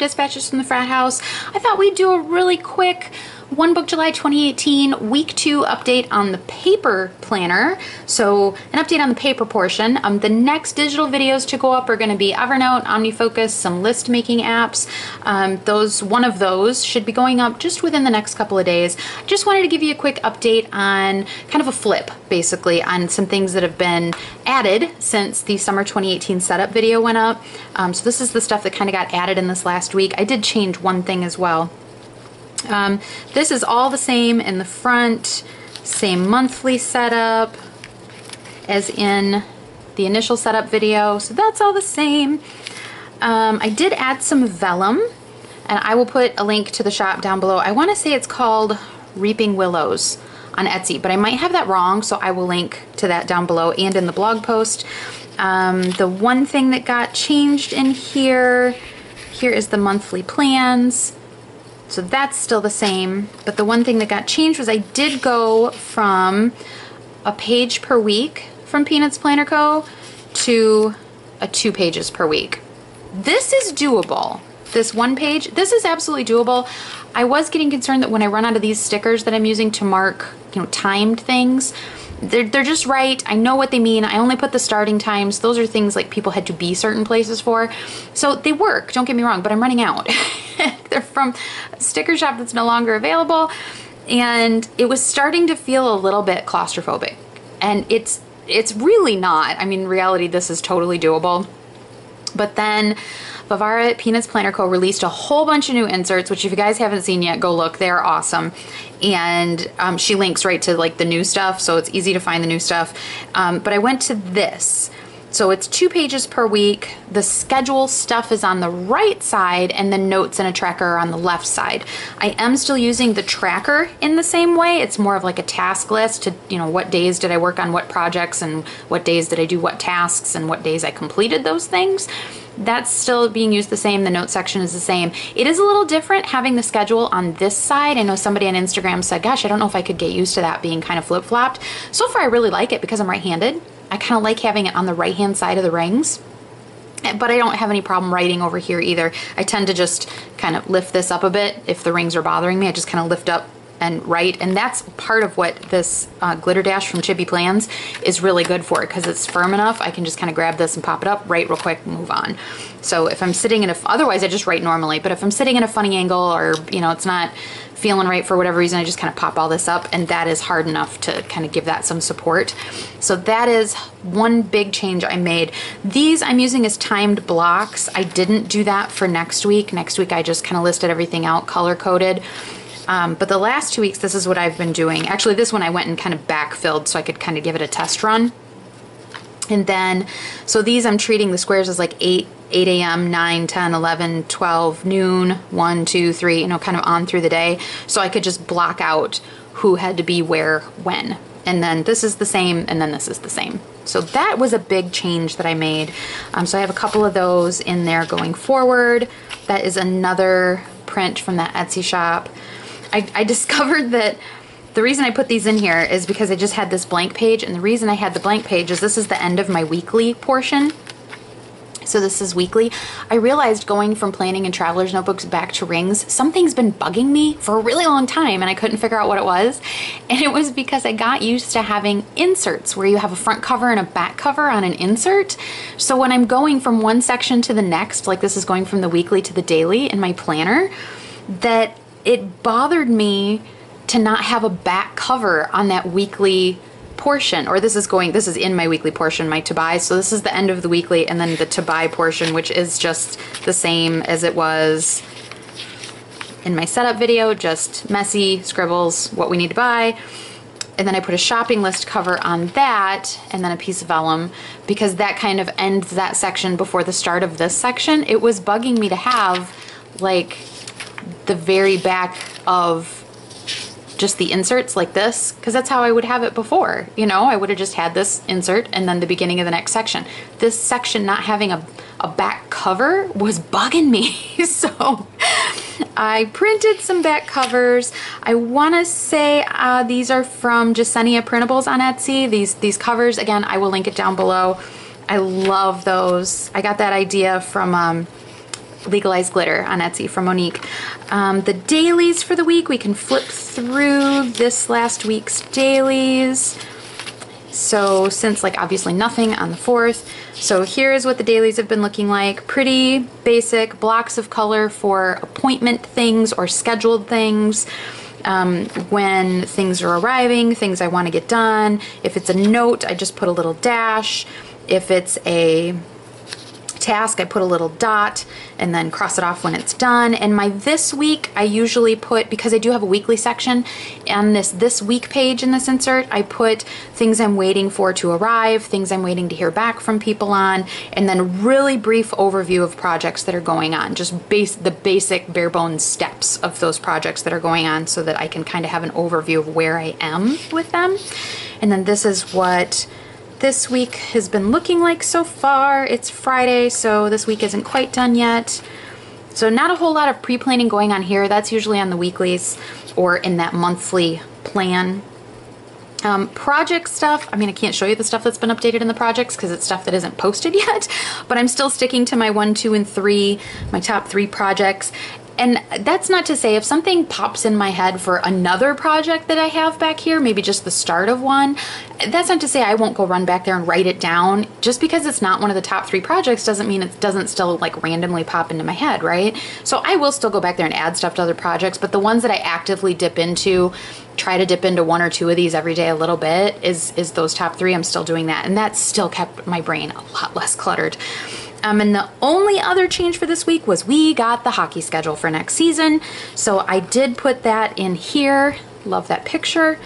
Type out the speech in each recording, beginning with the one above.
Dispatches from the Frat House. I thought we'd do a really quick One Book July 2018 Week 2 update on the paper planner. So an update on the paper portion. The next digital videos to go up are going to be Evernote, OmniFocus, some list making apps. One of those should be going up just within the next couple of days. Just wanted to give you a quick update on kind of a flip, basically, on some things that have been added since the summer 2018 setup video went up. So this is the stuff that kind of got added in this last week. I did change one thing as well. This is all the same in the front, same monthly setup as in the initial setup video, so that's all the same. I did add some vellum, and I will put a link to the shop down below. I want to say it's called Reaping Willows on Etsy, but I might have that wrong, so I will link to that down below and in the blog post. The one thing that got changed in here is the monthly plans. So that's still the same, but the one thing that got changed was I did go from a page per week from Peanuts Planner Co. to a 2 pages per week. This is doable. This 1 page, this is absolutely doable. I was getting concerned that when I run out of these stickers that I'm using to mark, timed things, they're just right. I know what they mean. I only put the starting times. Those are things like people had to be certain places for. So they work, don't get me wrong, but I'm running out. They're from a sticker shop that's no longer available. And it was starting to feel a little bit claustrophobic. And it's really not. I mean, in reality, this is totally doable. But then Vivara Peanuts Planner Co. released a whole bunch of new inserts, which if you guys haven't seen yet, go look. They're awesome. And she links right to like the new stuff, so it's easy to find the new stuff. But I went to this. So it's 2 pages per week. The schedule stuff is on the right side and the notes and a tracker are on the left side. I am still using the tracker in the same way. It's more of like a task list to, what days did I work on what projects and what days did I do what tasks and what days I completed those things. That's still being used the same. The note section is the same. It is a little different having the schedule on this side. I know somebody on Instagram said, gosh, I don't know if I could get used to that being kind of flip-flopped. So far, I really like it because I'm right-handed. I kind of like having it on the right-hand side of the rings, but I don't have any problem writing over here either. I tend to just kind of lift this up a bit. If the rings are bothering me, I just kind of lift up and write, and that's part of what this GlitterDash from Chippy Plans is really good for, because it's firm enough. I can just kind of grab this and pop it up, write real quick, and move on. So if I'm sitting in otherwise I just write normally, but if I'm sitting in a funny angle or, it's not feeling right for whatever reason, I just kind of pop all this up, and that is hard enough to kind of give that some support. So that is one big change I made. These I'm using as timed blocks. I didn't do that for next week. Next week I just kind of listed everything out color-coded. But the last 2 weeks, this is what I've been doing. Actually, this one I went and kind of backfilled so I could kind of give it a test run. And then, so these I'm treating the squares as like 8 a.m., 9, 10, 11, 12, noon, 1, 2, 3, kind of on through the day. So I could just block out who had to be where, when. And then this is the same, and then this is the same. So that was a big change that I made. So I have a couple of those in there going forward. That is another print from that Etsy shop. I discovered that the reason I put these in here is because I just had this blank page, and the reason I had the blank page is this is the end of my weekly portion. So this is weekly. I realized going from planning and traveler's notebooks back to rings, something's been bugging me for a really long time, and I couldn't figure out what it was. And it was because I got used to having inserts where you have a front cover and a back cover on an insert. So when I'm going from one section to the next, like this is going from the weekly to the daily in my planner, that it bothered me to not have a back cover on that weekly portion, or this is in my weekly portion, my to buy. So this is the end of the weekly, and then the to buy portion, which is just the same as it was in my setup video, just messy scribbles, what we need to buy. And then I put a shopping list cover on that, and then a piece of vellum, because that kind of ends that section before the start of this section. It was bugging me to have like the very back of just the inserts like this, because that's how I would have it before. I would have just had this insert and then the beginning of the next section. This section not having a back cover was bugging me. So I printed some back covers. I want to say these are from JeseniaPrintables on Etsy. These covers, again, I will link it down below. I love those. I got that idea from Legalized Glitter on Etsy from Monique. The dailies for the week, we can flip through this last week's dailies. So since like obviously nothing on the 4th, so here's what the dailies have been looking like. Pretty basic blocks of color for appointment things or scheduled things. When things are arriving, things I want to get done. If it's a note, I just put a little dash. If it's a task, I put a little dot and then cross it off when it's done. And my this week, I usually put, because I do have a weekly section, on this week page in this insert, I put things I'm waiting for to arrive, things I'm waiting to hear back from people on, and then really brief overview of projects that are going on. Just the basic bare bones steps of those projects that are going on so that I can kind of have an overview of where I am with them. And then this is what this week has been looking like so far. It's Friday, so this week isn't quite done yet. So not a whole lot of pre-planning going on here. That's usually on the weeklies or in that monthly plan. Project stuff, I mean, I can't show you the stuff that's been updated in the projects because it's stuff that isn't posted yet, but I'm still sticking to my 1, 2, and 3, my top 3 projects. And that's not to say if something pops in my head for another project that I have back here, maybe just the start of one, that's not to say I won't go run back there and write it down. Just because it's not one of the top 3 projects doesn't mean it doesn't still like randomly pop into my head, right? So I will still go back there and add stuff to other projects, but the ones that I actively dip into, try to dip into 1 or 2 of these every day a little bit, is those top 3. I'm still doing that, and that's still kept my brain a lot less cluttered. And the only other change for this week was we got the hockey schedule for next season. So I did put that in here. Love that picture.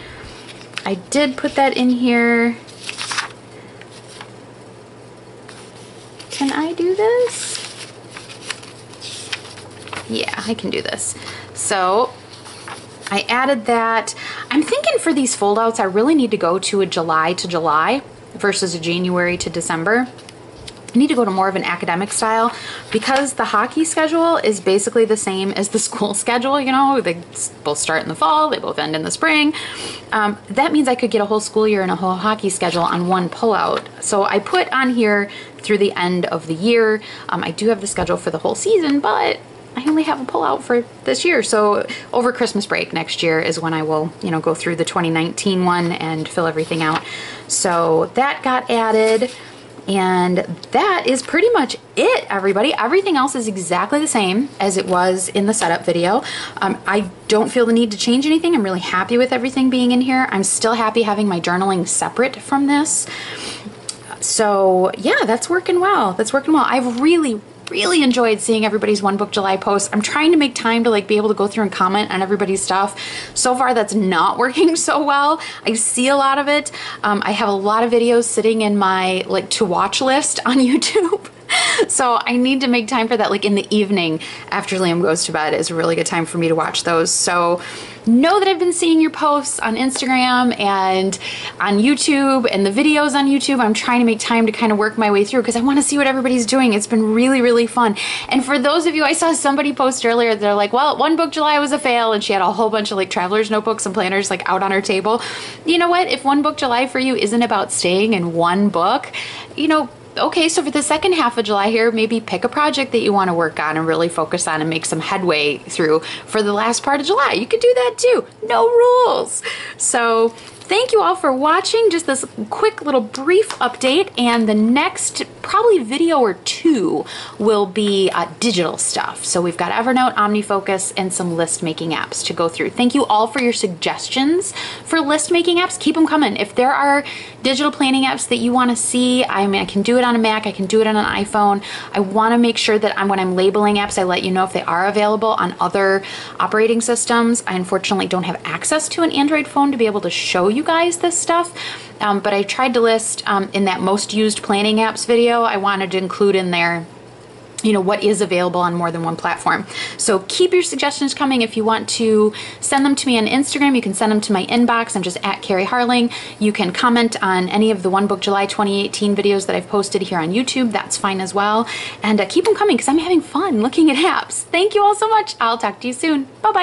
I did put that in here. Can I do this? Yeah, I can do this. So I added that. I'm thinking for these foldouts, I really need to go to a July to July versus a January to December. I need to go to more of an academic style because the hockey schedule is basically the same as the school schedule. You know, they both start in the fall, they both end in the spring. That means I could get a whole school year and a whole hockey schedule on one pullout. So I put on here through the end of the year. I do have the schedule for the whole season, but I only have a pullout for this year. So over Christmas break next year is when I will, you know, go through the 2019 one and fill everything out. So that got added. And that is pretty much it, everybody. Everything else is exactly the same as it was in the setup video. I don't feel the need to change anything. I'm really happy with everything being in here. I'm still happy having my journaling separate from this. So yeah, that's working well. That's working well. I've really enjoyed seeing everybody's One Book July posts. I'm trying to make time to like be able to go through and comment on everybody's stuff. So far that's not working so well. I see a lot of it. I have a lot of videos sitting in my like to watch list on YouTube. So I need to make time for that, like in the evening after Liam goes to bed is a really good time for me to watch those. So know that I've been seeing your posts on Instagram and on YouTube and the videos on YouTube. I'm trying to make time to kind of work my way through because I want to see what everybody's doing. It's been really fun. And for those of you, I saw somebody post earlier, they're like, well, One Book July was a fail, and she had a whole bunch of like traveler's notebooks and planners like out on her table. You know what? If One Book July for you isn't about staying in one book, you know, okay, so for the second half of July here, maybe pick a project that you want to work on and really focus on and make some headway through for the last part of July. You could do that too. No rules. So thank you all for watching. Just this quick little brief update, and the next probably video or 2 will be digital stuff. So we've got Evernote, OmniFocus, and some list making apps to go through. Thank you all for your suggestions for list making apps. Keep them coming. If there are digital planning apps that you want to see, I mean, I can do it on a Mac, I can do it on an iPhone. I want to make sure that when I'm labeling apps, I let you know if they are available on other operating systems. I unfortunately don't have access to an Android phone to be able to show you guys this stuff. But I tried to list in that most used planning apps video, I wanted to include in there, you know, what is available on more than one platform. So keep your suggestions coming. If you want to send them to me on Instagram, you can send them to my inbox. I'm just at Carrie Harling. You can comment on any of the One Book July 2018 videos that I've posted here on YouTube. That's fine as well. And keep them coming because I'm having fun looking at apps. Thank you all so much. I'll talk to you soon. Bye-bye.